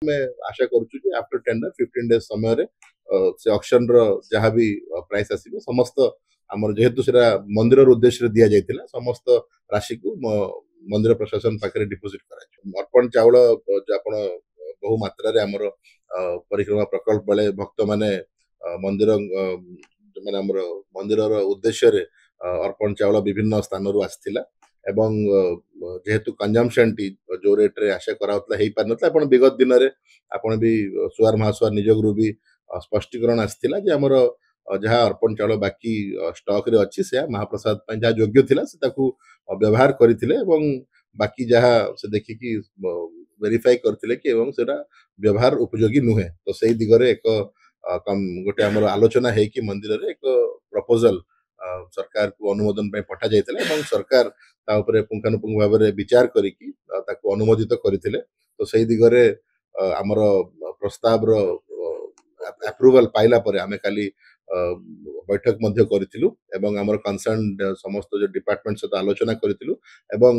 ଆମେ ଆଶା କରୁଛୁ ଯେ ଆଫ୍ଟର ଟେଣ୍ଡର 15 ଡେଜ୍ ସମୟରେ ସେ ଅକ୍ସନର ଯାହା ବି ପ୍ରାଇସ୍ ଆସିବ ସମସ୍ତ ଆମର ଯେହେତୁ ସେଟା ମନ୍ଦିରର ଉଦ୍ଦେଶ୍ୟରେ ଦିଆଯାଇଥିଲା ସମସ୍ତ ରାଶିକୁ ମନ୍ଦିର ପ୍ରଶାସନ ପାଖରେ ଡିପୋଜିଟ୍ କରାଯିବ। ଅର୍ପଣ ଚାଉଳ ଆପଣ ବହୁ ମାତ୍ରାରେ ଆମର ପରିକ୍ରମା ପ୍ରକଳ୍ପ ବେଳେ ଭକ୍ତମାନେ ମନ୍ଦିର ମାନେ ଆମର ମନ୍ଦିରର ଉଦ୍ଦେଶ୍ୟରେ ଅର୍ପଣ ଚାଉଳ ବିଭିନ୍ନ ସ୍ଥାନରୁ ଆସିଥିଲା ଏବଂ ଯେହେତୁ କନଜମ୍ପସନଟି ଯୋଉ ରେଟ୍ରେ ଆଶା କରାଉଥିଲା ହେଇପାରିନଥିଲା ଆପଣ ବିଗତ ଦିନରେ ଆପଣ ବି ସୁଆର ମହାସୁଆର ନିଜରୁ ବି ସ୍ପଷ୍ଟୀକରଣ ଆସିଥିଲା ଯେ ଆମର ଯାହା ଅର୍ପଣ ଚାଉଳ ବାକି ଷ୍ଟକରେ ଅଛି ସେ ମହାପ୍ରସାଦ ପାଇଁ ଯାହା ଯୋଗ୍ୟ ଥିଲା ସେ ତାକୁ ବ୍ୟବହାର କରିଥିଲେ ଏବଂ ବାକି ଯାହା ସେ ଦେଖିକି ଭେରିଫାଇ କରିଥିଲେ କି ଏବଂ ସେଟା ବ୍ୟବହାର ଉପଯୋଗୀ ନୁହେଁ ତ ସେଇ ଦିଗରେ ଏକ ଗୋଟେ ଆମର ଆଲୋଚନା ହେଇକି ମନ୍ଦିରରେ ଏକ ପ୍ରପୋଜାଲ ସରକାରକୁ ଅନୁମୋଦନ ପାଇଁ ପଠାଯାଇଥିଲା ଏବଂ ସରକାର ତା ଉପରେ ପୁଙ୍ଖାନୁପୁଙ୍ଖ ଭାବରେ ବିଚାର କରିକି ତାକୁ ଅନୁମୋଦିତ କରିଥିଲେ ତ ସେଇ ଦିଗରେ ଆମର ପ୍ରସ୍ତାବର ଆପ୍ରୁଭାଲ ପାଇଲା ପରେ ଆମେ କାଲି ବୈଠକ ମଧ୍ୟ କରିଥିଲୁ ଏବଂ ଆମର କନସର୍ନ ସମସ୍ତ ଯୋଉ ଡିପାର୍ଟମେଣ୍ଟ ସହିତ ଆଲୋଚନା କରିଥିଲୁ ଏବଂ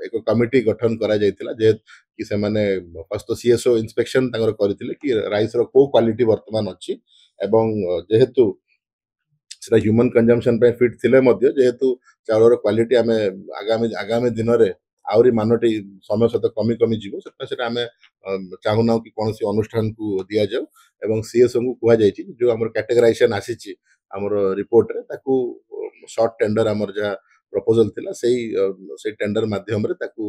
ଏକ କମିଟି ଗଠନ କରାଯାଇଥିଲା ଯେ କି ସେମାନେ ଫାଷ୍ଟ ସିଏସଓ ଇନ୍ସପେକ୍ସନ ତାଙ୍କର କରିଥିଲେ କି ରାଇସ୍ର କୋଉ କ୍ୱାଲିଟି ବର୍ତ୍ତମାନ ଅଛି ଏବଂ ଯେହେତୁ ସେଟା ହ୍ୟୁମାନ କନଜମ୍ପସନ ପାଇଁ ଫିଟ୍ ଥିଲେ ମଧ୍ୟ ଯେହେତୁ ଚାଉଳର କ୍ୱାଲିଟି ଆମେ ଆଗାମୀ ଦିନରେ ଆହୁରି ମାନଟି ସମୟ ସହିତ କମି କମି ଯିବ ସେଥିପାଇଁ ସେଟା ଆମେ ଚାହୁଁନାହୁଁ କି କୌଣସି ଅନୁଷ୍ଠାନକୁ ଦିଆଯାଉ ଏବଂ ସିଏସଓଙ୍କୁ କୁହାଯାଇଛି ଯୋଉ ଆମର କ୍ୟାଟେଗରାଇଜେସନ ଆସିଛି ଆମର ରିପୋର୍ଟରେ ତାକୁ ସର୍ଟ ଟେଣ୍ଡର ଆମର ଯାହା ପ୍ରପୋଜାଲ ଥିଲା ସେଇ ଟେଣ୍ଡର ମାଧ୍ୟମରେ ତାକୁ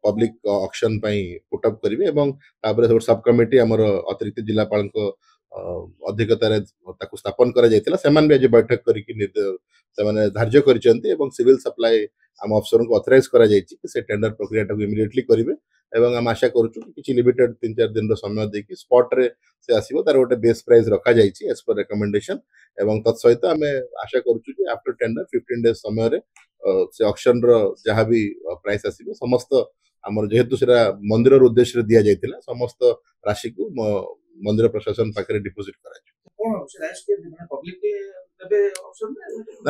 ପବ୍ଲିକ ଅକ୍ସନ ପାଇଁ ପୁଟଅପ୍ କରିବେ ଏବଂ ତାପରେ ସବ୍ କମିଟି ଆମର ଅତିରିକ୍ତ ଜିଲ୍ଲାପାଳଙ୍କ ଅଧିକତାରେ ତାକୁ ସ୍ଥାପନ କରାଯାଇଥିଲା ସେମାନେ ବି ଆଜି ବୈଠକ କରିକି ସେମାନେ ଧାର୍ଯ୍ୟ କରିଛନ୍ତି ଏବଂ ସିଭିଲ ସପ୍ଲାଏ ଆମ ଅଫିସରଙ୍କୁ ଅଥରାଇଜ କରାଯାଇଛି କି ସେ ଟେଣ୍ଡର ପ୍ରକ୍ରିୟାଟାକୁ ଇମିଡିଏଟଲି କରିବେ ଏବଂ ଆମେ ଆଶା କରୁଛୁ କିଛି ଲିମିଟେଡ 3-4 ଦିନର ସମୟ ଦେଇକି ସ୍ପଟରେ ସେ ଆସିବ ତାର ଗୋଟେ ବେସ୍ ପ୍ରାଇସ୍ ରଖାଯାଇଛି ଏଜ୍ ପର ରେକମେଣ୍ଡେସନ ଏବଂ ତତ୍ସହିତ ଆମେ ଆଶା କରୁଛୁ ଯେ ଆଫ୍ଟର ଟେଣ୍ଡର 15 ଡେଜ୍ ସମୟରେ ସେ ଅକ୍ସନର ଯାହା ବି ପ୍ରାଇସ୍ ଆସିବ ସମସ୍ତ ଆମର ଯେହେତୁ ସେଟା ମନ୍ଦିରର ଉଦ୍ଦେଶ୍ୟରେ ଦିଆଯାଇଥିଲା ସମସ୍ତ ରାଶିକୁ ମନ୍ଦିର ପ୍ରଶାସନ ପାଖରେ ଡିପୋଜିଟ୍ କରାଯିବ।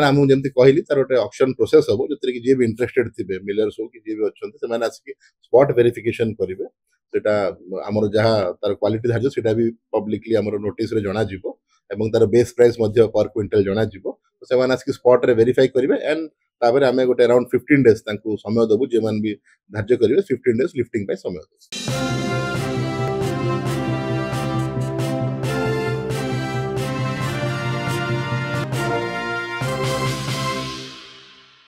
ନା ମୁଁ ଯେମିତି କହିଲି ତାର ଗୋଟେ ଅକ୍ସନ ପ୍ରୋସେସ ହବ ଯୋଉଥିରେ କି ଯିଏ ବି ଇଣ୍ଟରେଷ୍ଟେଡ ଥିବେ ମିଲର୍ସ ହଉ କି ଯିଏ ବି ଅଛନ୍ତି ସେମାନେ ଆସିକି ସ୍ପଟ ଭେରିଫିକେସନ କରିବେ ସେଟା ଆମର ଯାହା ତାର କ୍ୱାଲିଟି ଧାର୍ଯ୍ୟ ସେଟା ବି ପବ୍ଲିକଲି ଆମର ନୋଟିସରେ ଜଣାଯିବ ଏବଂ ତାର ବେସ୍ ପ୍ରାଇସ୍ ମଧ୍ୟ ପର କ୍ୱିଣ୍ଟାଲ ଜଣାଯିବ ସେମାନେ ଆସିକି ସ୍ପଟରେ ଭେରିଫାଇ କରିବେ ଏଣ୍ଡ ତାପରେ ଆମେ ଗୋଟେ ଆରାଉଣ୍ଡ 15 ଡେଜ୍ ତାଙ୍କୁ ସମୟ ଦେବୁ ଯେଉଁମାନେ ବି ଧାର୍ଯ୍ୟ କରିବେ 15 ଡେଜ୍ ଲିଫ୍ଟିଂ ପାଇଁ ସମୟ ଦେବୁ।